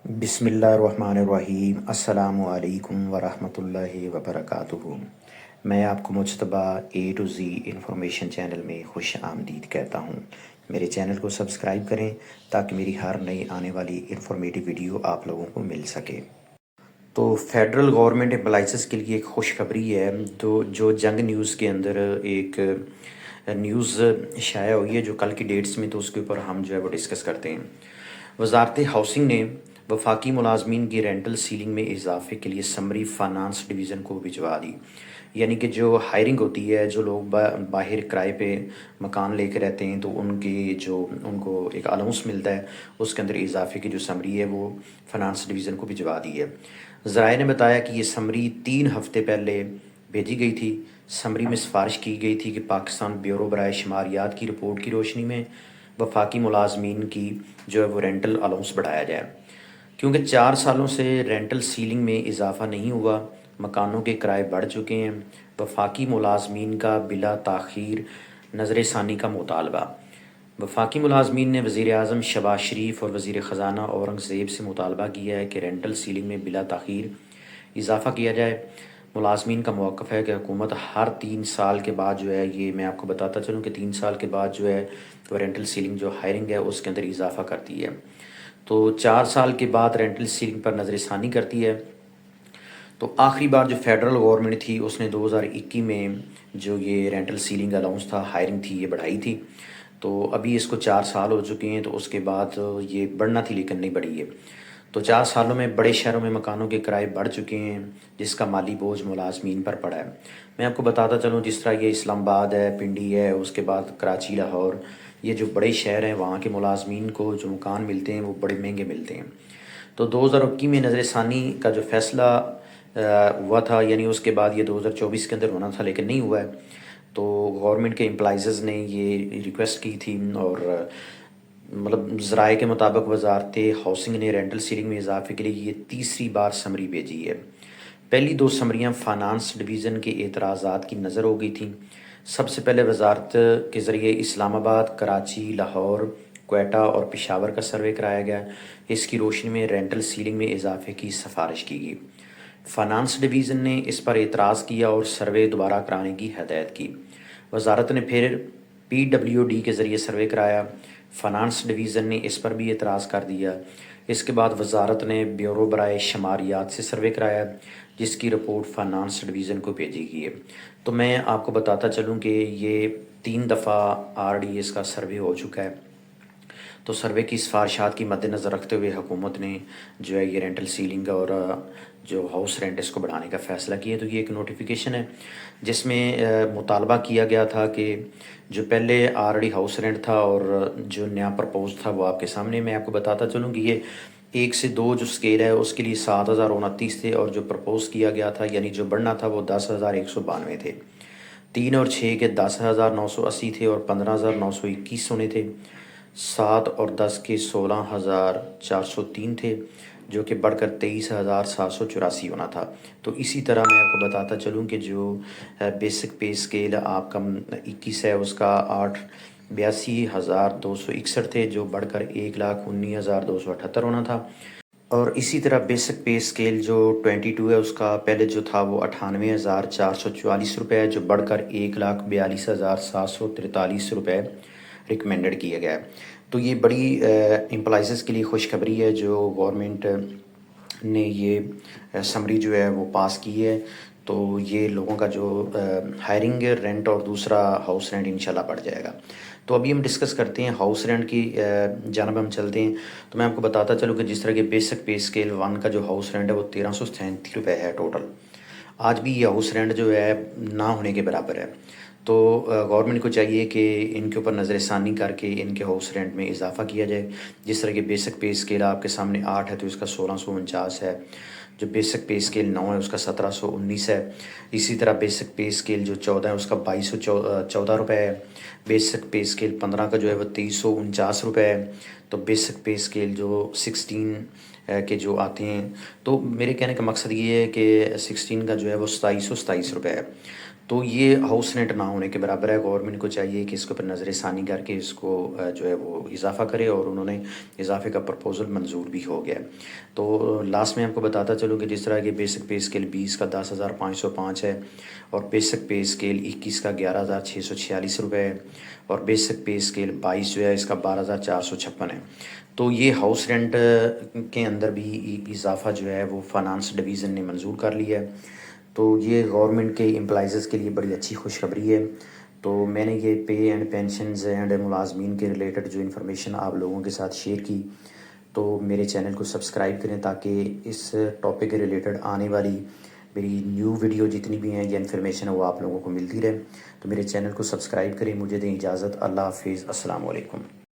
بسم اللہ الرحمن الرحیم۔ السلام علیکم ورحمۃ اللہ وبرکاتہ۔ میں آپ کو مجتبیٰ اے ٹو زی انفارمیشن چینل میں خوش آمدید کہتا ہوں۔ میرے چینل کو سبسکرائب کریں تاکہ میری ہر نئی آنے والی انفارمیٹیو ویڈیو آپ لوگوں کو مل سکے۔ تو فیڈرل گورنمنٹ امپلائزز کے لیے ایک خوشخبری ہے، تو جو جنگ نیوز کے اندر ایک نیوز شائع ہوئی ہے جو کل کی ڈیٹس میں، تو اس کے اوپر ہم جو ہے وہ ڈسکس کرتے ہیں۔ وزارت ہاؤسنگ نے وفاقی ملازمین کی رینٹل سیلنگ میں اضافے کے لیے سمری فائنانس ڈویژن کو بھجوا دی، یعنی کہ جو ہائرنگ ہوتی ہے، جو لوگ باہر کرائے پہ مکان لے کے رہتے ہیں، تو ان کو ایک الاؤنس ملتا ہے، اس کے اندر اضافے کی جو سمری ہے وہ فائنانس ڈویژن کو بھجوا دی ہے۔ ذرائع نے بتایا کہ یہ سمری 3 ہفتے پہلے بھیجی گئی تھی۔ سمری میں سفارش کی گئی تھی کہ پاکستان بیورو برائے شماریات کی رپورٹ کی روشنی میں وفاقی ملازمین کی جو ہے وہ رینٹل الاؤنس بڑھایا جائے، کیونکہ 4 سالوں سے رینٹل سیلنگ میں اضافہ نہیں ہوا، مکانوں کے کرائے بڑھ چکے ہیں۔ وفاقی ملازمین کا بلا تاخیر نظر ثانی کا مطالبہ۔ وفاقی ملازمین نے وزیر اعظم شہباز شریف اور وزیر خزانہ اورنگ زیب سے مطالبہ کیا ہے کہ رینٹل سیلنگ میں بلا تاخیر اضافہ کیا جائے۔ ملازمین کا موقف ہے کہ حکومت ہر 3 سال کے بعد جو ہے، یہ میں آپ کو بتاتا چلوں کہ 3 سال کے بعد جو ہے تو رینٹل سیلنگ جو ہائرنگ ہے اس کے اندر اضافہ کرتی ہے، تو 4 سال کے بعد رینٹل سیلنگ پر نظر ثانی کرتی ہے۔ تو آخری بار جو فیڈرل گورنمنٹ تھی اس نے 2021 میں جو یہ رینٹل سیلنگ الاؤنس تھا، ہائرنگ تھی، یہ بڑھائی تھی۔ تو ابھی اس کو 4 سال ہو چکے ہیں، تو اس کے بعد یہ بڑھنا تھی لیکن نہیں بڑھی ہے۔ تو 4 سالوں میں بڑے شہروں میں مکانوں کے کرائے بڑھ چکے ہیں، جس کا مالی بوجھ ملازمین پر پڑا ہے۔ میں آپ کو بتاتا چلوں، جس طرح یہ اسلام آباد ہے، پنڈی ہے، اس کے بعد کراچی، لاہور، یہ جو بڑے شہر ہیں، وہاں کے ملازمین کو جو مکان ملتے ہیں وہ بڑے مہنگے ملتے ہیں۔ تو 2021 میں نظر ثانی کا جو فیصلہ ہوا تھا، یعنی اس کے بعد یہ 2024 کے اندر ہونا تھا لیکن نہیں ہوا ہے، تو گورنمنٹ کے امپلائزز نے یہ ریکویسٹ کی تھی، اور مطلب ذرائع کے مطابق وزارت ہاؤسنگ نے رینٹل سیلنگ میں اضافے کے لیے یہ تیسری بار سمری بھیجی ہے۔ پہلی 2 سمریاں فائنانس ڈویژن کے اعتراضات کی نظر ہو گئی تھیں۔ سب سے پہلے وزارت کے ذریعے اسلام آباد، کراچی، لاہور، کوئٹہ اور پشاور کا سروے کرایا گیا۔ اس کی روشنی میں رینٹل سیلنگ میں اضافے کی سفارش کی گئی۔ فائنانس ڈویژن نے اس پر اعتراض کیا اور سروے دوبارہ کرانے کی ہدایت کی۔ وزارت نے پھر PWD کے ذریعے سروے کرایا۔ فائنانس ڈویژن نے اس پر بھی اعتراض کر دیا۔ اس کے بعد وزارت نے بیورو برائے شماریات سے سروے کرایا، جس کی رپورٹ فائنانس ڈویژن کو بھیجی گئی ہے۔ تو میں آپ کو بتاتا چلوں کہ یہ 3 دفعہ RDS کا سروے ہو چکا ہے۔ تو سروے کی سفارشات کی مد نظر رکھتے ہوئے حکومت نے جو ہے یہ رینٹل سیلنگ اور جو ہاؤس رینٹ اس کو بڑھانے کا فیصلہ کیا۔ تو یہ ایک نوٹیفیکیشن ہے جس میں مطالبہ کیا گیا تھا کہ جو پہلے آلریڈی ہاؤس رینٹ تھا اور جو نیا پرپوز تھا وہ آپ کے سامنے، میں آپ کو بتاتا چلوں کہ یہ 1 سے 2 جو سکیل ہے اس کے لیے 7029 تھے، اور جو پرپوز کیا گیا تھا یعنی جو بڑھنا تھا وہ 10,192 تھے۔ 3 اور 6 کے 10,980 تھے اور 15,921 ہونے تھے۔ 7 اور 10 کے 16,403 تھے، جو کہ بڑھ کر 23,784 ہونا تھا۔ تو اسی طرح میں آپ کو بتاتا چلوں کہ جو بیسک پے اسکیل آپ کا 21 ہے، اس کا 82,261 تھے، جو بڑھ کر 1,19,278 ہونا تھا۔ اور اسی طرح بیسک پے اسکیل جو 22 ہے، اس کا پہلے جو تھا وہ 98,444 روپے ہے، جو بڑھ کر 1,42,743 روپے ریکمینڈڈ کیا گیا ہے۔ تو یہ بڑی امپلائزز کے لیے خوشخبری ہے جو گورنمنٹ نے یہ سمری جو ہے وہ پاس کی ہے۔ تو یہ لوگوں کا جو ہائرنگ رینٹ اور دوسرا ہاؤس رینٹ انشاءاللہ بڑھ جائے گا۔ تو ابھی ہم ڈسکس کرتے ہیں ہاؤس رینٹ کی جانب ہم چلتے ہیں۔ تو میں آپ کو بتاتا چلوں کہ جس طرح کہ بیسک پے اسکیل 1 کا جو ہاؤس رینٹ ہے وہ 1,337 روپے ہے ٹوٹل۔ آج بھی یہ ہاؤس رینٹ جو ہے نہ ہونے کے برابر ہے۔ تو گورنمنٹ کو چاہیے کہ ان کے اوپر نظر ثانی کر کے ان کے ہاؤس رینٹ میں اضافہ کیا جائے۔ جس طرح کہ بیسک پے اسکیل آپ کے سامنے 8 ہے تو اس کا 1,649 ہے۔ جو بیسک پے اسکیل 9 ہے اس کا 1,719 ہے۔ اسی طرح بیسک پے اسکیل جو 14 ہے اس کا 2,214 روپے ہے۔ بیسک پے اسکیل 15 کا جو ہے وہ 2,349 روپے ہے۔ تو بیسک پے اسکیل جو 16 کے جو آتے ہیں، تو میرے کہنے کا مقصد یہ ہے کہ 16 کا جو ہے وہ 2727 روپے ہے، تو یہ ہاؤس رینٹ نہ ہونے کے برابر ہے۔ گورنمنٹ کو چاہیے کہ اس کے اوپر نظر ثانی کر کے اس کو جو ہے وہ اضافہ کرے، اور انہوں نے اضافے کا پرپوزل منظور بھی ہو گیا ہے۔ تو لاسٹ میں آپ کو بتاتا چلوں کہ جس طرح کہ بیسک پے اسکیل 20 کا 10,505 ہے، اور بیسک پے اسکیل 21 کا 11,646 روپے ہے، اور بیسک پے اسکیل 22 جو ہے اس کا 12,456 ہے۔ تو یہ ہاؤس رینٹ کے اندر بھی اضافہ جو ہے وہ فائنانس ڈویژن نے منظور کر لیا ہے، تو یہ گورنمنٹ کے امپلائزز کے لیے بڑی اچھی خوشخبری ہے۔ تو میں نے یہ پے اینڈ پینشنز اینڈ ملازمین کے ریلیٹڈ جو انفارمیشن آپ لوگوں کے ساتھ شیئر کی، تو میرے چینل کو سبسکرائب کریں تاکہ اس ٹاپک کے ریلیٹڈ آنے والی میری نیو ویڈیو جتنی بھی ہیں یا انفارمیشن ہے وہ آپ لوگوں کو ملتی رہے۔ تو میرے چینل کو سبسکرائب کریں، مجھے دیں اجازت، اللہ حافظ، السلام علیکم۔